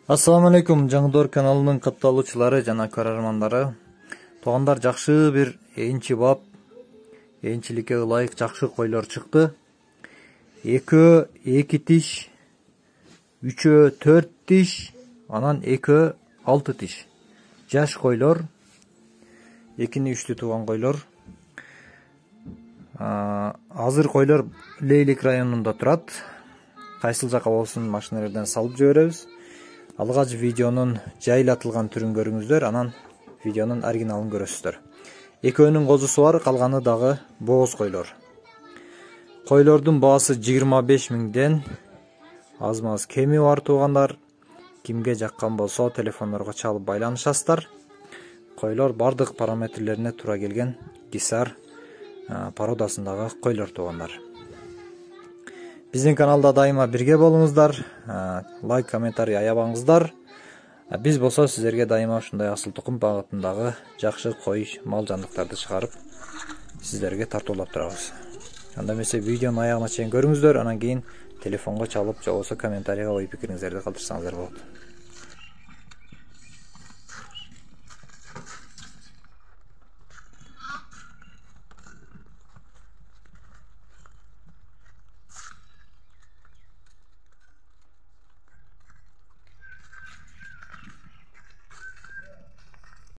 Assalamu алейкум, Жаңдор каналынын катталуучулары жана көрөрмандары. Туугандар, жакшы бир ээнчи бап, ээнчиликке ылайык жакшы койлор чыкты. 2 тиш, 3 4 тиш, анан 2 6 тиш. Жаш койлор, 2-3 тууган койлор. Азыр койлор Лейлик районунда турат. Кайсыл жака болсун машиналардан салып жиберебиз. Алгач видеонун жайлатылган түрүн көрүңүздөр, анан видеонун оригиналын көрөсүздөр. Экөөнүн козусу бар, калганы дагы бооз койлор. Койлордун баасы 25 миңден аз-маз кеми бар туугандар. Кимге жаккан болсо телефондорго чалып байланышасыздар. Койлор бардык параметрлерине туура келген гисар породасындагы койлор туугандар. Биздин каналда дайыма бирге болуңуздар, лайк, комментарий аябаңыздар. Биз болсо сиздерге дайыма ушундай асыл тукум багытындагы жакшы кой, мал жандыктарды чыгарып сиздерге тартуулап турабыз. Анда эмесе видеонун аягына чейин көрүңүздөр, анан кийин телефонго чалып же болбосо комментарийга ой пикириңиздерди калтырсаңыздар болот.